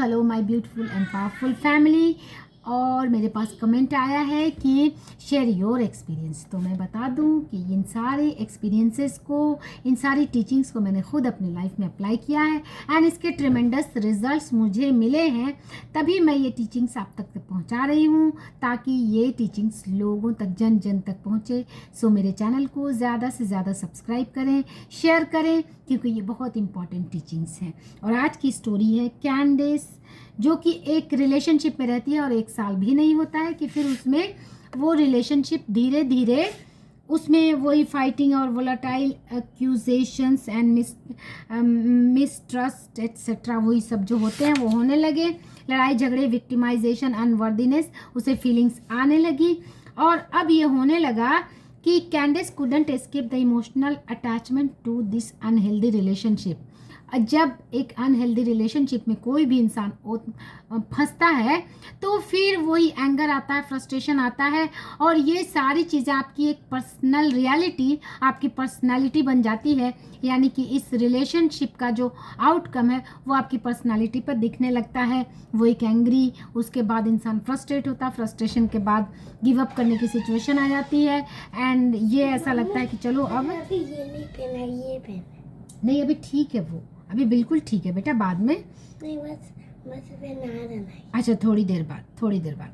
Hello my beautiful and powerful family. और मेरे पास comment आया है कि शेयर योर एक्सपीरियंस। तो मैं बता दूं कि इन सारे एक्सपीरियंसेस को, इन सारी टीचिंग्स को मैंने खुद अपनी लाइफ में अप्लाई किया है एंड इसके ट्रेमेंडस रिजल्ट्स मुझे मिले हैं। तभी मैं ये टीचिंग्स आप तक पहुंचा रही हूं ताकि ये टीचिंग्स लोगों तक, जन जन तक पहुंचे। सो मेरे चैनल को ज़्यादा से ज़्यादा सब्सक्राइब करें, शेयर करें, क्योंकि ये बहुत इंपॉर्टेंट टीचिंग्स हैं। और आज की स्टोरी है कैंडेस, जो कि एक रिलेशनशिप में रहती है और 1 साल भी नहीं होता है कि फिर उसमें वो रिलेशनशिप धीरे धीरे उसमें वही फाइटिंग और volatile accusations and mistrust etcetera वही सब जो होते हैं वो होने लगे। लड़ाई झगड़े, विक्टिमाइजेशन, अनवर्दीनेस, उसे फीलिंग्स आने लगी। और अब ये होने लगा कि Candace couldn't escape the emotional attachment to this unhealthy relationship. जब एक अनहेल्दी रिलेशनशिप में कोई भी इंसान फंसता है तो फिर वही एंगर आता है, फ्रस्ट्रेशन आता है, और ये सारी चीज़ें आपकी एक पर्सनल रियलिटी, आपकी पर्सनालिटी बन जाती है। यानी कि इस रिलेशनशिप का जो आउटकम है वो आपकी पर्सनालिटी पर दिखने लगता है। वो एक एंग्री, उसके बाद इंसान फ्रस्ट्रेट होता है, फ्रस्ट्रेशन के बाद गिव अप करने की सिचुएशन आ जाती है एंड ये ऐसा लगता है कि चलो अब अभी ये नहीं पहना, ये पहना। नहीं, अभी ठीक है, वो अभी बिल्कुल ठीक है बेटा, बाद में नहीं, बस पहना देना है। अच्छा, थोड़ी देर बाद,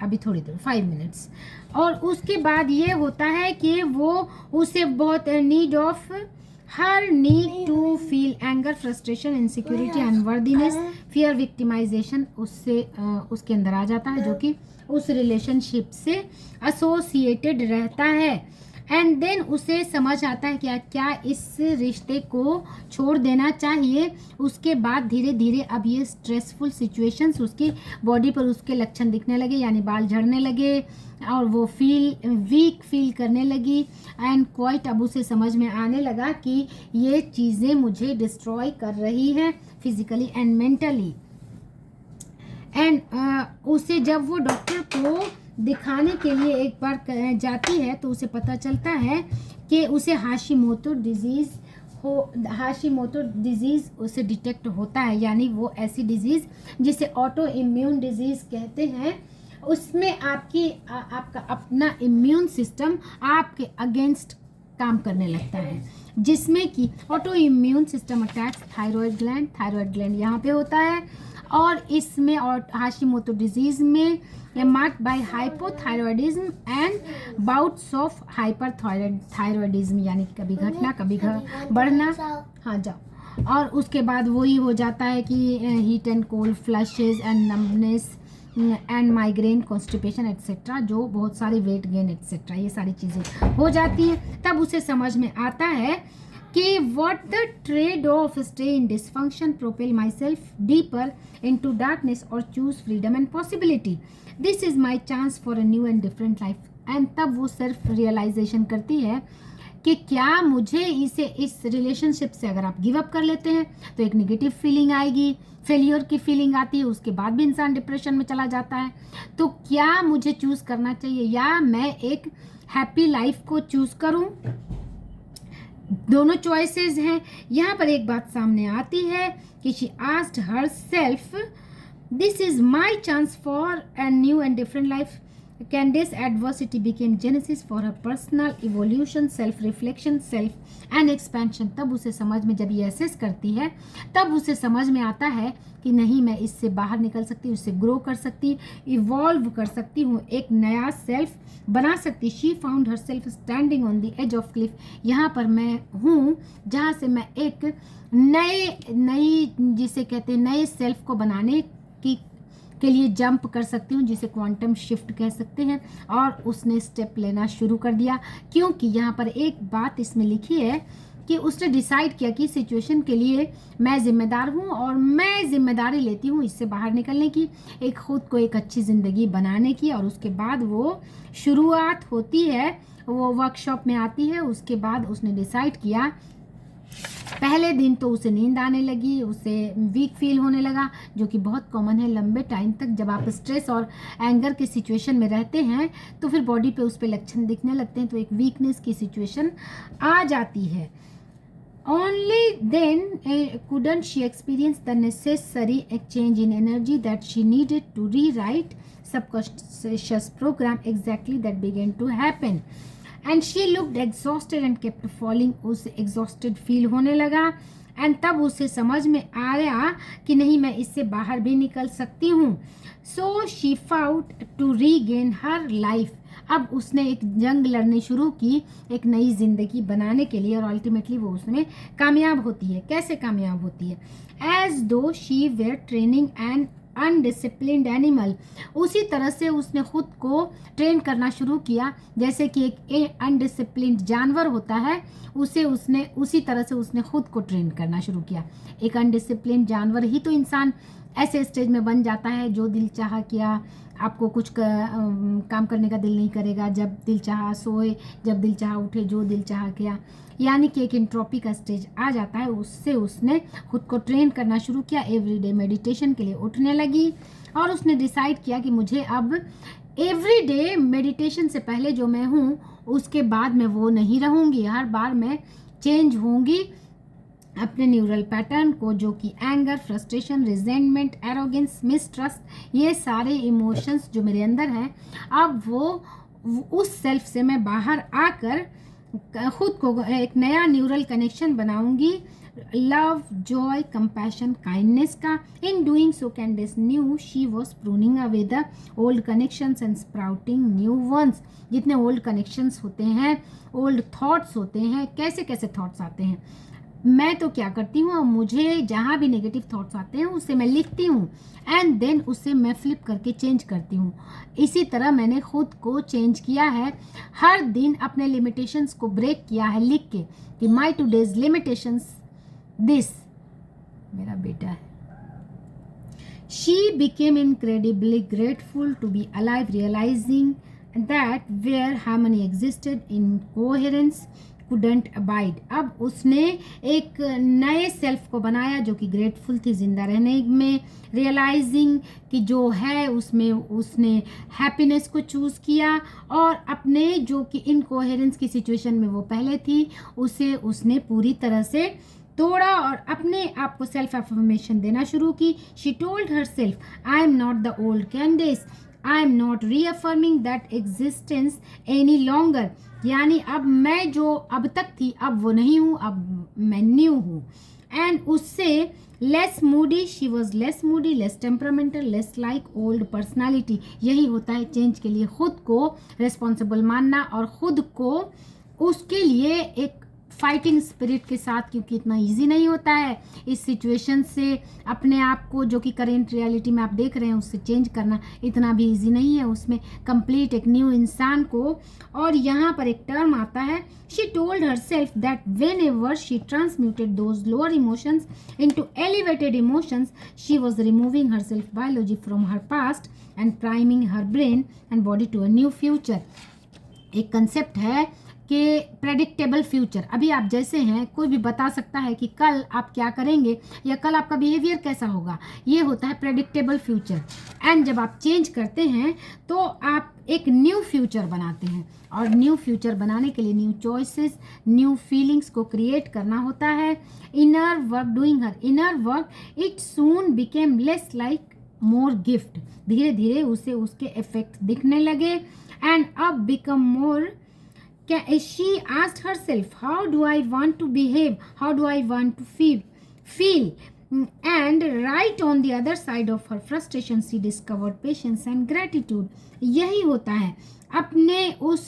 अभी थोड़ी देर, 5 मिनट्स। और उसके बाद ये होता है कि वो उसे बहुत need of her need to feel anger, frustration, insecurity, unworthiness, fear, victimization उसके अंदर आ जाता है, जो कि उस रिलेशनशिप से एसोसिएटेड रहता है। एंड देन उसे समझ आता है कि क्या इस रिश्ते को छोड़ देना चाहिए। उसके बाद धीरे धीरे अब ये स्ट्रेसफुल सिचुएशंस उसकी बॉडी पर उसके लक्षण दिखने लगे, यानी बाल झड़ने लगे और वो वीक फील करने लगी। एंड क्वाइट अब उसे समझ में आने लगा कि ये चीज़ें मुझे डिस्ट्रॉय कर रही हैं फिजिकली एंड मेंटली। एंड उसे जब वो डॉक्टर को दिखाने के लिए एक बार जाती है तो उसे पता चलता है कि उसे हाशिमोतो डिजीज़ उसे डिटेक्ट होता है। यानी वो ऐसी डिजीज़ जिसे ऑटो इम्यून डिजीज़ कहते हैं। उसमें आपका अपना इम्यून सिस्टम आपके अगेंस्ट काम करने लगता है, जिसमें कि auto immune system attacks thyroid gland यहाँ पे होता है। और इसमें और हाशिमोतो डिजीज में marked by hypothyroidism and bouts of hyperthyroidism, यानी कभी घटना कभी बढ़ना। हाँ जाओ। और उसके बाद वही हो जाता है कि heat and cold, flushes and numbness and migraine, constipation etcetera, जो बहुत सारे वेट गेन एट्सेट्रा, ये सारी चीज़ें हो जाती हैं। तब उसे समझ में आता है कि what the trade-off, stay in dysfunction, propel myself deeper into darkness or choose freedom and possibility. This is my chance for a new and different life. And तब वो सेल्फ रियलाइजेशन करती है कि क्या मुझे इस रिलेशनशिप से अगर आप गिव अप कर लेते हैं तो एक नेगेटिव फीलिंग आएगी, फेलियर की फीलिंग आती है, उसके बाद भी इंसान डिप्रेशन में चला जाता है। तो क्या मुझे चूज़ करना चाहिए या मैं एक हैप्पी लाइफ को चूज़ करूं? दोनों चॉइसेस हैं। यहाँ पर एक बात सामने आती है कि she asked her self, this is my chance for a new and different life. Candace adversity became genesis for her personal evolution, self reflection, self and expansion. तब उसे समझ में, जब ये असेस करती है तब उसे समझ में आता है कि नहीं, मैं इससे बाहर निकल सकती हूँ, इससे ग्रो कर सकती, इवॉल्व कर सकती हूँ, एक नया सेल्फ बना सकती। She found herself standing on the edge of cliff. यहाँ पर मैं हूँ जहाँ से मैं एक नई जिसे कहते हैं नए सेल्फ को बनाने के लिए जंप कर सकती हूँ, जिसे क्वांटम शिफ्ट कह सकते हैं। और उसने स्टेप लेना शुरू कर दिया, क्योंकि यहाँ पर एक बात इसमें लिखी है कि उसने डिसाइड किया कि सिचुएशन के लिए मैं जिम्मेदार हूँ और मैं जिम्मेदारी लेती हूँ इससे बाहर निकलने की, एक खुद को एक अच्छी ज़िंदगी बनाने की। और उसके बाद वो शुरुआत होती है, वो वर्कशॉप में आती है। उसके बाद उसने डिसाइड किया, पहले दिन तो उसे नींद आने लगी, उसे वीक फील होने लगा, जो कि बहुत कॉमन है लंबे टाइम तक। जब आप स्ट्रेस और एंगर की सिचुएशन में रहते हैं तो फिर बॉडी पे उस पे लक्षण दिखने लगते हैं, तो एक वीकनेस की सिचुएशन आ जाती है। Only then couldn't she experience the necessary exchange in energy that she needed to rewrite subconscious program. Exactly that began to happen. And she looked exhausted and kept falling. उसे exhausted feel होने लगा. And तब उसे समझ में आया कि नहीं, मैं इससे बाहर भी निकल सकती हूँ. So she fought to regain her life. अब उसने एक जंग लड़नी शुरू की एक नई ज़िंदगी बनाने के लिए, और अल्टीमेटली वो उसमें कामयाब होती है. कैसे कामयाब होती है? As though she were training and undisciplined animal. उसी तरह से उसने खुद को ट्रेन करना शुरू किया जैसे कि एक अनडिसिप्लिन्ड जानवर होता है, उसने उसी तरह से उसने खुद को ट्रेन करना शुरू किया. एक अनडिसिप्लिन्ड जानवर ही तो इंसान ऐसे स्टेज में बन जाता है, जो दिल चाहा किया. आपको कुछ काम करने का दिल नहीं करेगा, जब दिल चाहा सोए, जब दिल चाहा उठे, जो दिल चाहा किया. यानी कि एक एंट्रोपी का स्टेज आ जाता है. उससे उसने खुद को ट्रेन करना शुरू किया. एवरीडे मेडिटेशन के लिए उठने लगी और उसने डिसाइड किया कि मुझे अब एवरीडे मेडिटेशन से पहले जो मैं हूँ उसके बाद मैं वो नहीं रहूँगी. हर बार मैं चेंज होंगी अपने न्यूरल पैटर्न को, जो कि anger, frustration, resentment, arrogance, mistrust, ये सारे इमोशंस जो मेरे अंदर हैं, अब वो उस सेल्फ से मैं बाहर आकर खुद को एक नया न्यूरल कनेक्शन बनाऊंगी, लव, जॉय, कंपैशन, काइंडनेस का. In doing so कैंडिस knew she was pruning away the old connections and sprouting new ones. जितने ओल्ड कनेक्शंस होते हैं, ओल्ड थॉट्स होते हैं, कैसे कैसे थॉट्स आते हैं. मैं तो क्या करती हूँ, मुझे जहाँ भी नेगेटिव थॉट्स आते हैं उसे मैं लिखती हूँ एंड देन उसे मैं फ्लिप करके चेंज करती हूँ. इसी तरह मैंने खुद को चेंज किया है. हर दिन अपने लिमिटेशंस को ब्रेक किया है लिख के कि माई टूडेज लिमिटेशंस दिस. मेरा बेटा है. She became incredibly grateful to be alive, realizing that where harmony existed, incoherence couldn't abide. अब उसने एक नए सेल्फ को बनाया जो कि ग्रेटफुल थी जिंदा रहने में, रियलाइजिंग कि जो है उसमें उसने हैप्पीनेस को चूज़ किया, और अपने जो कि इनकोहेरेंस की सिचुएशन में वो पहले थी उसे उसने पूरी तरह से तोड़ा और अपने आप को सेल्फ अफर्मेशन देना शुरू की. She told herself, I am not the old Candice, I am not reaffirming that existence any longer. यानी अब मैं जो अब तक थी अब वो नहीं हूँ, अब मैं न्यू हूँ. एंड उससे less Moody, she was less Moody, less temperamental, less like old personality. यही होता है चेंज के लिए खुद को रिस्पॉन्सिबल मानना और खुद को उसके लिए एक फाइटिंग स्पिरिट के साथ, क्योंकि इतना इजी नहीं होता है इस सिचुएशन से अपने आप को, जो कि करेंट रियलिटी में आप देख रहे हैं, उससे चेंज करना इतना भी इजी नहीं है. उसमें कंप्लीट एक न्यू इंसान को. और यहाँ पर एक टर्म आता है, she told herself that whenever she transmuted those lower emotions into elevated emotions, she was removing herself biology from her past and priming her brain and body to a new future. एक concept है कि predictable future. अभी आप जैसे हैं, कोई भी बता सकता है कि कल आप क्या करेंगे या कल आपका बिहेवियर कैसा होगा. ये होता है प्रेडिक्टेबल फ्यूचर. एंड जब आप चेंज करते हैं तो आप एक न्यू फ्यूचर बनाते हैं, और न्यू फ्यूचर बनाने के लिए न्यू चॉइसेस, न्यू फीलिंग्स को क्रिएट करना होता है. Inner work, doing her inner work, it soon became less like more gift. धीरे धीरे उसे उसके इफेक्ट दिखने लगे. एंड अब become more, she asked herself, how do I want to behave, how do I want to feel. And right on the other side of her frustration she discovered patience and gratitude. यही होता है अपने उस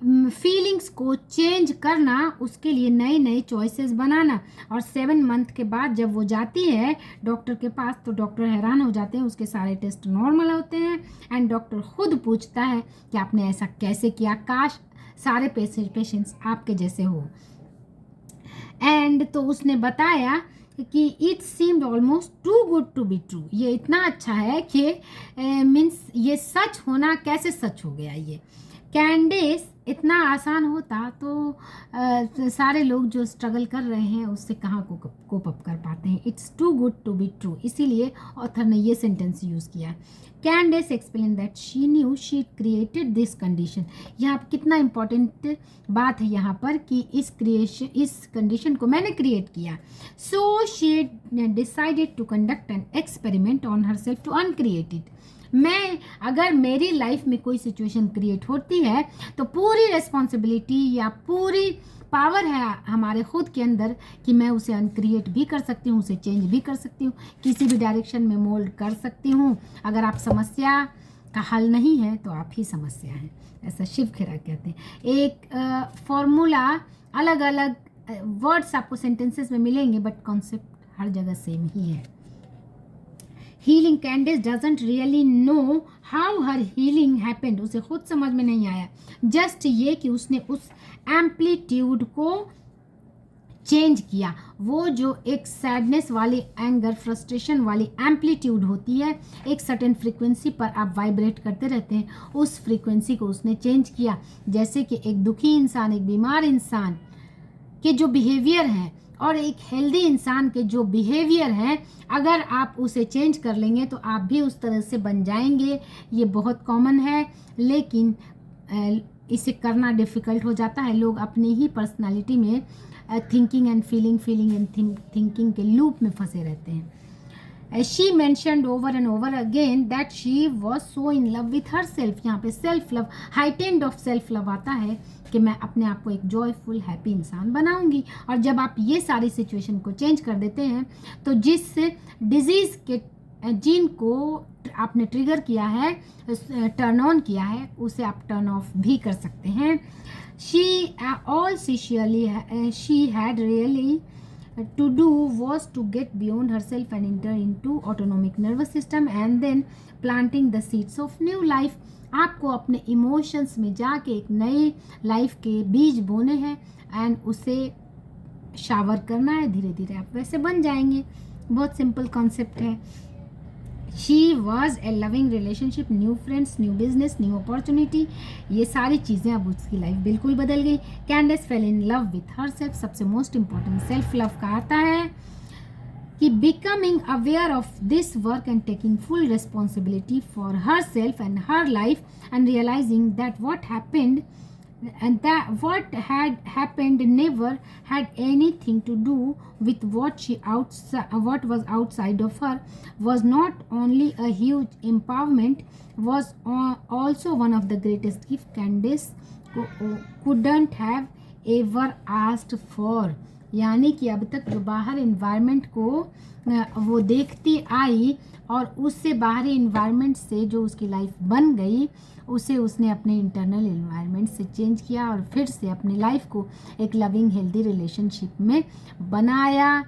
feelings को change करना, उसके लिए नए नए चॉइसेस बनाना. और 7 मंथ के बाद जब वो जाती है डॉक्टर के पास तो डॉक्टर हैरान हो जाते हैं, उसके सारे टेस्ट नॉर्मल होते हैं. एंड डॉक्टर खुद पूछता है कि आपने ऐसा कैसे किया, काश सारे पेशेंट्स आपके जैसे हो. एंड तो उसने बताया कि it seemed almost too good to be true. ये इतना अच्छा है कि मीन्स ये सच होना कैसे सच हो गया. ये कैंडिस, इतना आसान होता तो सारे लोग जो स्ट्रगल कर रहे हैं उससे कहाँ कोप अप कर पाते हैं। It's too good to be true, इसीलिए ऑथर ने ये सेंटेंस यूज़ किया। Candice explain that she knew she created this condition. यहाँ पर कितना इम्पोर्टेंट बात है यहाँ पर कि इस कंडीशन को मैंने क्रिएट किया। So she decided to conduct an experiment on herself to uncreate it. मैं अगर मेरी लाइफ में कोई सिचुएशन क्रिएट होती है तो पूरी रिस्पॉन्सिबिलिटी या पूरी पावर है हमारे खुद के अंदर कि मैं उसे अनक्रिएट भी कर सकती हूँ, उसे चेंज भी कर सकती हूँ, किसी भी डायरेक्शन में मोल्ड कर सकती हूँ। अगर आप समस्या का हल नहीं है तो आप ही समस्या हैं, ऐसा शिव खेरा कहते हैं। एक फॉर्मूला, अलग अलग वर्ड्स आपको सेंटेंसेस में मिलेंगे बट कॉन्सेप्ट हर जगह सेम ही है। Healing, कैंडिस doesn't really know how her healing happened. उसे खुद समझ में नहीं आया, जस्ट ये कि उसने उस एम्पलीट्यूड को चेंज किया। वो जो एक सैडनेस वाली, एंगर, फ्रस्ट्रेशन वाली एम्पलीट्यूड होती है, एक सर्टेन फ्रीक्वेंसी पर आप वाइब्रेट करते रहते हैं, उस फ्रीक्वेंसी को उसने चेंज किया। जैसे कि एक दुखी इंसान, एक बीमार इंसान के जो बिहेवियर हैं और एक हेल्दी इंसान के जो बिहेवियर हैं, अगर आप उसे चेंज कर लेंगे तो आप भी उस तरह से बन जाएंगे। ये बहुत कॉमन है, लेकिन इसे करना डिफ़िकल्ट हो जाता है। लोग अपनी ही पर्सनालिटी में thinking and feeling and thinking के लूप में फंसे रहते हैं। She mentioned over and over again that she was so in love with herself। यहाँ पे self love, heightened of self love आता है कि मैं अपने आप को एक जॉयफुल हैप्पी इंसान बनाऊंगी। और जब आप ये सारी सिचुएशन को चेंज कर देते हैं तो जिस डिजीज़ के जीन को आपने ट्रिगर किया है, टर्न ऑन किया है, उसे आप टर्न ऑफ भी कर सकते हैं। she had really to do was to get beyond herself and enter into autonomic nervous system and then planting the seeds of new life। आपको अपने इमोशंस में जाके एक नए लाइफ के बीज बोने हैं एंड उसे शावर करना है। धीरे धीरे आप वैसे बन जाएंगे। बहुत सिंपल कॉन्सेप्ट है। She was a loving relationship, new friends, new business, new opportunity, ये सारी चीज़ें अब उसकी लाइफ बिल्कुल बदल गई। Candice fell in love with herself. सबसे मोस्ट इम्पॉर्टेंट सेल्फ लव का आता है कि becoming aware of this work and taking full responsibility for herself and her life and realizing that what had happened never had anything to do with what was outside of her, was not only a huge empowerment, was also one of the greatest gift Candice couldn't have ever asked for। यानी कि अब तक जो बाहर environment को वो देखती आई और उससे बाहरी इन्वायरमेंट से जो उसकी लाइफ बन गई, उसे उसने अपने इंटरनल इन्वायरमेंट से चेंज किया और फिर से अपनी लाइफ को एक लविंग हेल्दी रिलेशनशिप में बनाया।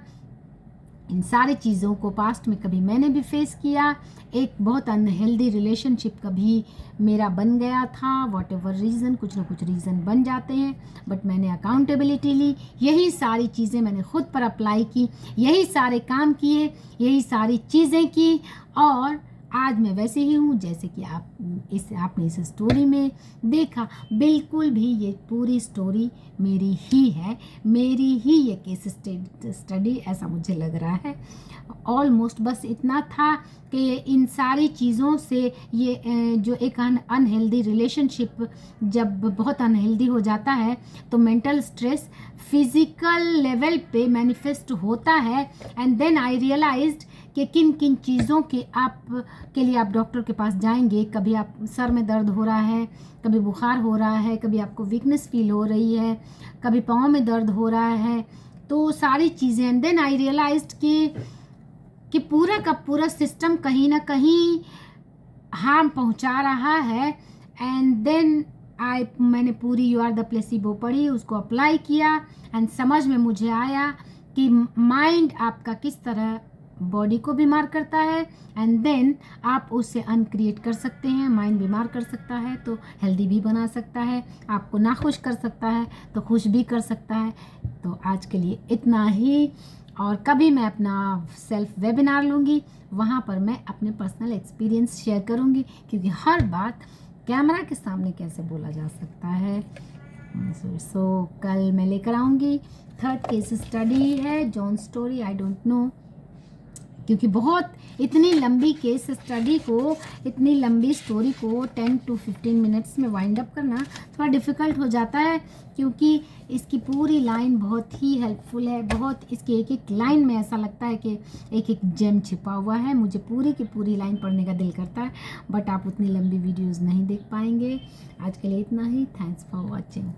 इन सारी चीज़ों को पास्ट में कभी मैंने भी फेस किया। एक बहुत अनहेल्दी रिलेशनशिप कभी मेरा बन गया था, वॉट एवर रीज़न, कुछ ना कुछ रीज़न बन जाते हैं, बट मैंने अकाउंटेबिलिटी ली, यही सारी चीज़ें मैंने खुद पर अप्लाई की, यही सारे काम किए, यही सारी चीज़ें की और आज मैं वैसे ही हूँ जैसे कि आपने इस स्टोरी में देखा। बिल्कुल भी ये पूरी स्टोरी मेरी ही है, मेरी ही ये केस स्टडी ऐसा मुझे लग रहा है। ऑलमोस्ट बस इतना था कि इन सारी चीज़ों से ये जो एक अनहेल्दी रिलेशनशिप जब बहुत अनहेल्दी हो जाता है तो मेंटल स्ट्रेस फिज़िकल लेवल पे मैनिफेस्ट होता है। एंड देन आई रियलाइज्ड कि किन किन चीज़ों के लिए आप डॉक्टर के पास जाएंगे। कभी आप सर में दर्द हो रहा है, कभी बुखार हो रहा है, कभी आपको वीकनेस फील हो रही है, कभी पाँव में दर्द हो रहा है, तो सारी चीज़ें। एंड देन आई रियलाइज्ड कि पूरा का पूरा सिस्टम कहीं ना कहीं हार्म पहुंचा रहा है। एंड देन मैंने पूरी यू आर द प्लेसिबो पढ़ी, उसको अप्लाई किया एंड समझ में मुझे आया कि माइंड आपका किस तरह बॉडी को बीमार करता है एंड देन आप उससे अनक्रिएट कर सकते हैं। माइंड बीमार कर सकता है तो हेल्दी भी बना सकता है, आपको ना खुश कर सकता है तो खुश भी कर सकता है। तो आज के लिए इतना ही, और कभी मैं अपना सेल्फ वेबिनार लूँगी, वहाँ पर मैं अपने पर्सनल एक्सपीरियंस शेयर करूँगी, क्योंकि हर बात कैमरा के सामने कैसे बोला जा सकता है। सो कल मैं लेकर आऊँगी। थर्ड केस स्टडी है John story, I don't know, क्योंकि बहुत इतनी लंबी केस स्टडी को, इतनी लंबी स्टोरी को 10 to 15 मिनट्स में वाइंड अप करना थोड़ा डिफ़िकल्ट हो जाता है, क्योंकि इसकी पूरी लाइन बहुत ही हेल्पफुल है। बहुत इसकी एक एक लाइन में ऐसा लगता है कि एक एक जेम छिपा हुआ है। मुझे पूरी की पूरी लाइन पढ़ने का दिल करता है, बट आप उतनी लंबी वीडियोज़ नहीं देख पाएंगे। आज के लिए इतना ही। Thanks for watching.